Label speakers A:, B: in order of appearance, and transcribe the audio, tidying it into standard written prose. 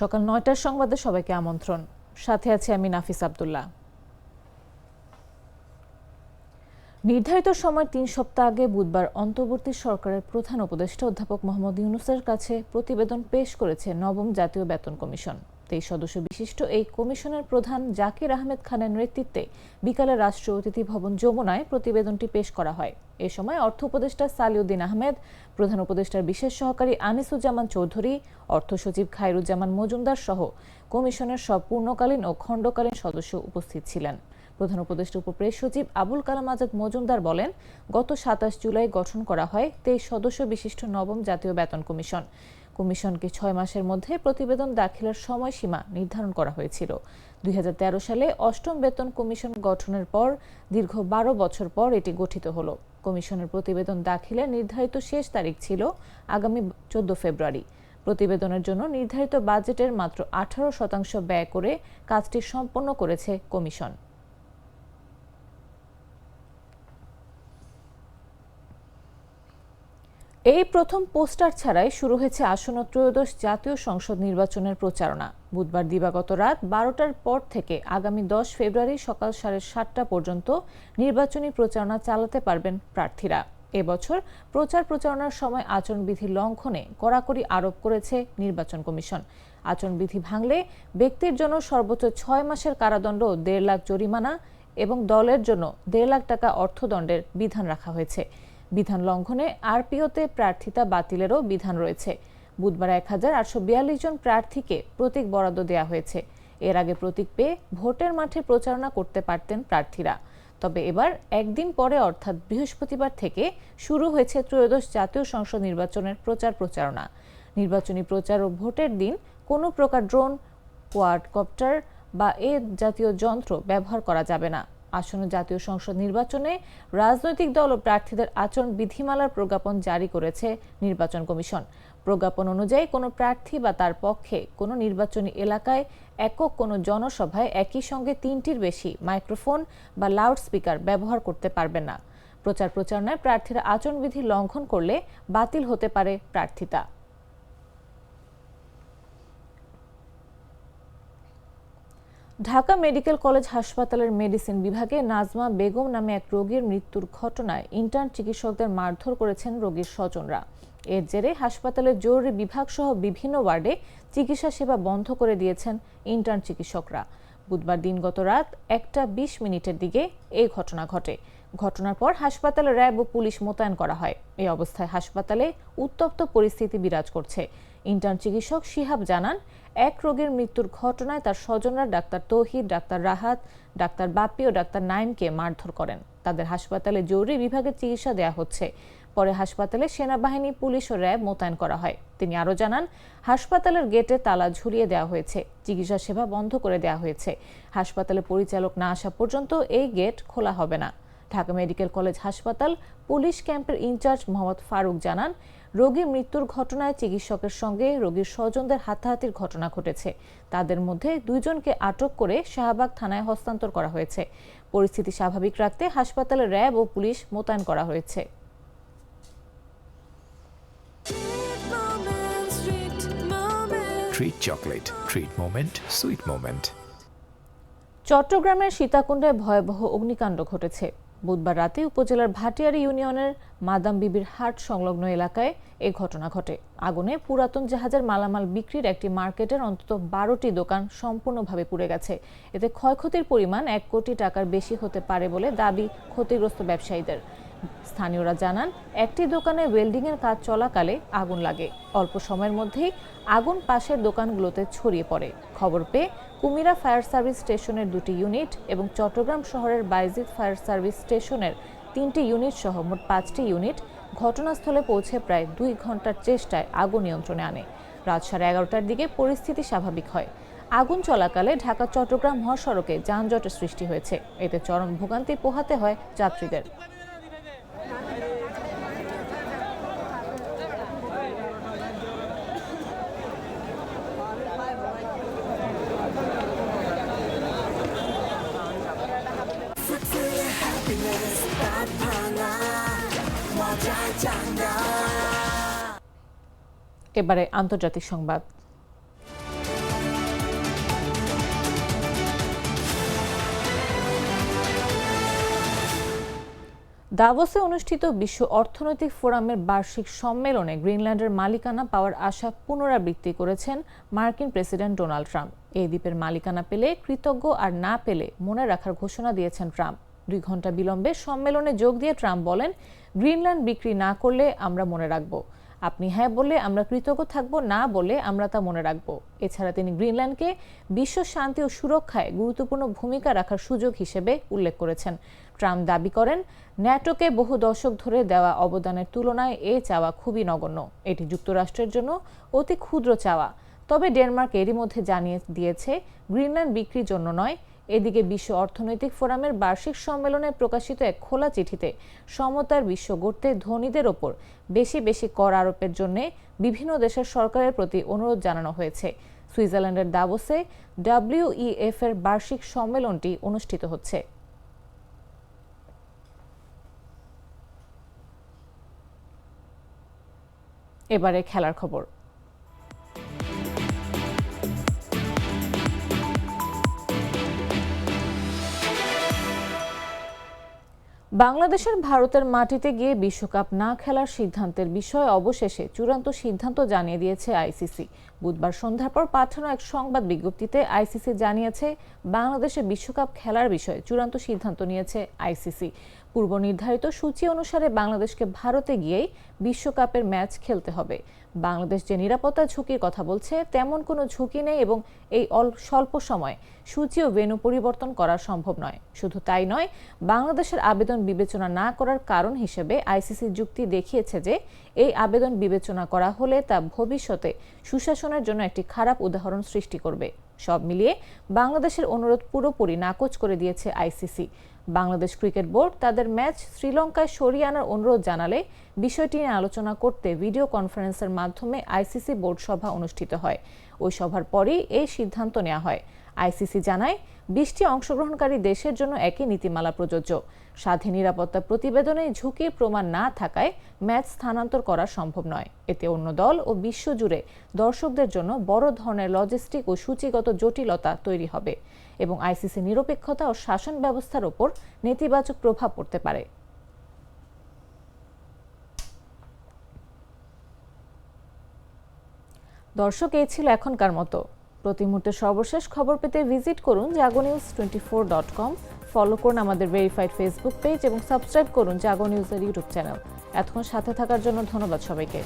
A: সকাল ৯টার সংবাদে সবাইকে আমন্ত্রণ। সাথে আছে আমি নাফিস আব্দুল্লাহ। নির্ধারিত সময় ৩ সপ্তাহ আগে বুধবার অন্তর্বর্তী সরকারের প্রধান উপদেষ্টা অধ্যাপক মোহাম্মদ ইউনূসের কাছে প্রতিবেদন পেশ করেছে নবম জাতীয় বেতন কমিশন। ২৩ সদস্য বিশিষ্ট এই কমিশনের প্রধান জাকির আহমেদ খানের নেতৃত্বে বিকালে রাষ্ট্রীয় অতিথি ভবন যমুনায় প্রতিবেদনটি পেশ করা হয়। এ সময় অর্থ উপদেষ্টা সালিউদ্দিন আহমেদ, প্রধান উপদেষ্টার বিশেষ সহকারী আনিসুজ্জামান চৌধুরী, অর্থ সচিব খায়রুজ্জামান মজুমদার সহ কমিশনের সব পূর্ণকালীন ও খণ্ডকালীন সদস্য উপস্থিত ছিলেন। প্রধান উপদেষ্টা উপপ্রেস সচিব আবুল কালাম আজাদ মজুমদার বলেন, গত ২৭ জুলাই গঠন করা হয় ২৩ সদস্য বিশিষ্ট নবম জাতীয় বেতন কমিশন। কমিশনকে ৬ মাসের মধ্যে প্রতিবেদন দাখিলের সময়সীমা নির্ধারণ করা হয়েছিল। ২০১৩ সালে অষ্টম বেতন কমিশন গঠনের পর দীর্ঘ ১২ বছর পর এটি গঠিত হলো। কমিশনের প্রতিবেদন দাখিলের নির্ধারিত শেষ তারিখ ছিল আগামী ১৪ ফেব্রুয়ারি। প্রতিবেদনের জন্য নির্ধারিত বাজেটের মাত্র ১৮% ব্যয় করে কাজটি সম্পন্ন করেছে কমিশন। এই প্রথম পোস্টার ছাড়াই শুরু হয়েছে আসন্ন ত্রয়োদশ জাতীয় সংসদ নির্বাচনের প্রচারণা। বুধবার দিবাগত রাত ১২টার পর থেকে আগামী ১০ ফেব্রুয়ারি সকাল ৭:৩০ পর্যন্ত নির্বাচনী প্রচারণা চালাতে পারবেন প্রার্থীরা। এবছর প্রচারণার সময় আচরণবিধি লঙ্ঘনে কড়াকড়ি আরোপ করেছে নির্বাচন কমিশন। আচরণবিধি ভাঙলে ব্যক্তির জন্য সর্বোচ্চ ৬ মাসের কারাদণ্ড, ১.৫ লাখ জরিমানা এবং দলের জন্য ১.৫ লাখ টাকা অর্থদণ্ডের বিধান রাখা হয়েছে। বিধান লঙ্ঘনে আরপিওতে প্রার্থিতা বাতিলেরও বিধান রয়েছে। বুধবার ১,৮৪২ জন প্রার্থীকে প্রতীক বরাদ্দ দেওয়া হয়েছে। এর আগে প্রতীক পেয়ে ভোটের মাঠে প্রচারণা করতে পারতেন প্রার্থীরা। তবে এবার একদিন পরে অর্থাৎ বৃহস্পতিবার থেকে শুরু হয়েছে ত্রয়োদশ জাতীয় সংসদ নির্বাচনের প্রচারণা। নির্বাচনী প্রচার ও ভোটের দিন কোনো প্রকার ড্রোন, কোয়াডকপ্টার বা এ জাতীয় যন্ত্র ব্যবহার করা যাবে না। আসন্ন জাতীয় সংসদ নির্বাচনে রাজনৈতিক দল ও প্রার্থীদের আচরণ বিধিমালার প্রজ্ঞাপন জারি করেছে নির্বাচন কমিশন। প্রজ্ঞাপন অনুযায়ী কোনো প্রার্থী বা তার পক্ষে কোনো নির্বাচনী এলাকায় একক কোনো জনসভায় একই সঙ্গে ৩টির বেশি মাইক্রোফোন বা লাউডস্পিকার ব্যবহার করতে পারবে না। প্রচারণায় প্রার্থীরা আচরণবিধি লঙ্ঘন করলে বাতিল হতে পারে প্রার্থিতা। ঢাকা মেডিকেল কলেজ হাসপাতালের মেডিসিন বিভাগে নাজমা বেগম নামে এক রোগীর মৃত্যুর ঘটনায় ইন্টার্ন চিকিৎসকদের মারধর করেছেন রোগীর স্বজনরা। এর জেরে হাসপাতালের জরুরি বিভাগ সহ বিভিন্ন ওয়ার্ডে চিকিৎসা সেবা বন্ধ করে দিয়েছেন ইন্টার্ন চিকিৎসকরা। বুধবার দিনগত রাত ১:২০ দিকে এই ঘটনা ঘটে। ঘটনার পর হাসপাতালে র্যাব ও পুলিশ মোতায়েন করা হয়। এই অবস্থায় হাসপাতালে উত্তপ্ত পরিস্থিতি বিরাজ করছে। ইন্টার্ন চিকিৎসক শিহাব জানান, এক রোগীর মৃত্যুর ঘটনায় তার স্বজনরা ডাক্তার তৌহিদ, ডাক্তার রাহাত, ডাক্তার বাপ্পি ও ডাক্তার নাইমকে মারধর করেন। তাদের হাসপাতালে জরুরি বিভাগে চিকিৎসা দেওয়া হচ্ছে। পরে হাসপাতালে সেনাবাহিনী, পুলিশ ও র্যাব মোতায়েন করা হয়। তিনি আরও জানান, হাসপাতালের গেটে তালা ঝুলিয়ে দেওয়া হয়েছে, চিকিৎসা সেবা বন্ধ করে দেওয়া হয়েছে। হাসপাতালে পরিচালক না আসা পর্যন্ত এই গেট খোলা হবে না। ঢাকা মেডিকেল কলেজ হাসপাতাল পুলিশ ক্যাম্পের ইনচার্জ মোহাম্মদ ফারুক জানান, রোগীর মৃত্যুর ঘটনায় চিকিৎসকের সঙ্গে রোগীর স্বজনদের হাতাহাতির ঘটনা ঘটেছে। তাদের মধ্যে ২ জনকে আটক করে শাহবাগ থানায় হস্তান্তর করা হয়েছে। পরিস্থিতি স্বাভাবিক রাখতে হাসপাতালে র্যাব ও পুলিশ মোতায়েন করা হয়েছে।
B: Treat chocolate, treat moment, sweet moment.
A: চট্টগ্রামের সীতাকুণ্ডে ভয়াবহ অগ্নিকাণ্ড ঘটেছে। বুধবার রাতে উপজেলার ভাটিয়ারি ইউনিয়নের মাদাম বিবির হাট সংলগ্ন এলাকায় এই ঘটনা ঘটে। আগুনে পুরাতন জাহাজের মালামাল বিক্রির একটি মার্কেটের অন্তত ১২টি দোকান সম্পূর্ণভাবে পুড়ে গেছে। এতে ক্ষয়ক্ষতির পরিমাণ ১ কোটি টাকার বেশি হতে পারে বলে দাবি ক্ষতিগ্রস্ত ব্যবসায়ীদের। স্থানীয়রা জানান, একটি দোকানে ওয়েল্ডিংয়ের কাজ চলাকালে আগুন লাগে। অল্প সময়ের মধ্যেই আগুন পাশের দোকানগুলোতে ছড়িয়ে পড়ে। খবর পেয়ে কুমিরা ফায়ার সার্ভিস স্টেশনের 2টি ইউনিট এবং চট্টগ্রাম শহরের বাইজিদ ফায়ার সার্ভিস স্টেশনের 3টি ইউনিট সহ মোট 5টি ইউনিট ঘটনাস্থলে পৌঁছে প্রায় 2 ঘন্টার চেষ্টায় আগুন নিয়ন্ত্রণে আনে। রাত 11:30টার দিকে পরিস্থিতি স্বাভাবিক হয়। আগুন চলাকালে ঢাকা চট্টগ্রাম মহাসড়কে যানজটের সৃষ্টি হয়েছে। এতে চরম ভোগান্তি পোহাতে হয় যাত্রীদের। এবারে আন্তর্জাতিক সংবাদ। দাভোসে অনুষ্ঠিত বিশ্ব অর্থনৈতিক ফোরামের বার্ষিক সম্মেলনে গ্রিনল্যান্ডের মালিকানা পাওয়ার আশা পুনরাবৃত্তি করেছেন মার্কিন প্রেসিডেন্ট ডোনাল্ড ট্রাম্প। এই দ্বীপের মালিকানা পেলে কৃতজ্ঞ, আর না পেলে মনে রাখার ঘোষণা দিয়েছেন ট্রাম্প। 2 ঘন্টা বিলম্বে সম্মেলনে যোগ দিয়ে ট্রাম্প বলেন, গ্রিনল্যান্ড বিক্রি না করলে আমরা মনে রাখব। আপনি হ্যাঁ বললে আমরা কৃতজ্ঞ থাকব, না বলে আমরা তা মনে রাখব। এছাড়া তিনি গ্রিনল্যান্ডকে বিশ্ব শান্তি ও সুরক্ষায় গুরুত্বপূর্ণ ভূমিকা রাখার সুযোগ হিসেবে উল্লেখ করেছেন। ট্রাম্প দাবি করেন, ন্যাটোকে বহু দশক ধরে দেওয়া অবদানের তুলনায় এ চাওয়া খুবই নগণ্য। এটি যুক্তরাষ্ট্রের জন্য অতি ক্ষুদ্র চাওয়া। তবে ডেনমার্ক এরই মধ্যে জানিয়ে দিয়েছে, গ্রিনল্যান্ড বিক্রির জন্য নয়। এদিকে বিশ্ব অর্থনৈতিক ফোরামের বার্ষিক সম্মেলনে প্রকাশিত এক খোলা চিঠিতে সমতার বিশ্ব গড়তে ধনীদের ওপর বেশি বেশি কর আরোপের জন্য বিভিন্ন দেশের সরকারের প্রতি অনুরোধ জানানো হয়েছে। সুইজারল্যান্ডের দাভোসে WEF এর বার্ষিক সম্মেলনটি অনুষ্ঠিত হচ্ছে। এবারে খেলার খবর। বাংলাদেশের ভারতের মাটিতে গিয়ে বিশ্বকাপ না খেলার সিদ্ধান্তের বিষয়ে অবশেষে চূড়ান্ত সিদ্ধান্ত জানিয়ে দিয়েছে আইসিসি। বুধবার সন্ধ্যার পর পাঠানো এক সংবাদ বিজ্ঞপ্তিতে আইসিসি জানিয়েছে, বাংলাদেশে বিশ্বকাপ খেলার বিষয়ে চূড়ান্ত সিদ্ধান্ত নিয়েছে আইসিসি। পূর্ব নির্ধারিত সূচি অনুসারে বাংলাদেশকে ভারতে গিয়েই বিশ্বকাপের ম্যাচ খেলতে হবে। বাংলাদেশ যে নিরাপত্তা ঝুঁকির কথা বলছে, তেমন কোনো ঝুঁকি নেই এবং এই স্বল্প সময়ে সূচি ও ভেন্যু পরিবর্তন করা সম্ভব নয়। শুধু তাই নয়, বাংলাদেশের আবেদন বিবেচনা না করার কারণ হিসেবে আইসিসি যুক্তি দেখিয়েছে যে, এই আবেদন বিবেচনা করা হলে তা ভবিষ্যতে সুশাসনের জন্য একটি খারাপ উদাহরণ সৃষ্টি করবে। সব মিলিয়ে বাংলাদেশের অনুরোধ পুরোপুরি নাকচ করে দিয়েছে আইসিসি। বাংলাদেশ ক্রিকেট বোর্ড তাদের ম্যাচ শ্রীলঙ্কায় সরিয়ে আনার অনুরোধ জানালে বিষয়টি নিয়ে আলোচনা করতে ভিডিও কনফারেন্সের মাধ্যমে আইসিসি বোর্ড সভা অনুষ্ঠিত হয়। ওই সভার পরই এই সিদ্ধান্ত নেওয়া হয়। আইসিসি জানায়, 20টি অংশগ্রহণকারী দেশের জন্য একই নীতিমালা প্রযোজ্য। স্বাধীন নিরাপত্তা প্রতিবেদনে ঝুঁকির প্রমাণ না থাকায় ম্যাচ স্থানান্তর করা সম্ভব নয়। এতে অন্য দল ও বিশ্বজুড়ে দর্শকদের জন্য বড় ধরনের লজিস্টিক ও সূচিগত জটিলতা তৈরি হবে এবং আইসিসি নিরপেক্ষতা ও শাসন ব্যবস্থার উপর নেতিবাচক প্রভাব পড়তে পারে। দর্শক, এই ছিল এখনকার মতো। প্রতি মুহূর্তে সর্বশেষ খবর পেতে ভিজিট করুন jagonews24.com, ফলো করুন আমাদের ভেরিফাইড ফেসবুক পেজ এবং সাবস্ক্রাইব করুন জাগো নিউজের ইউটিউব চ্যানেল। এতক্ষণ সাথে থাকার জন্য ধন্যবাদ সবাইকে।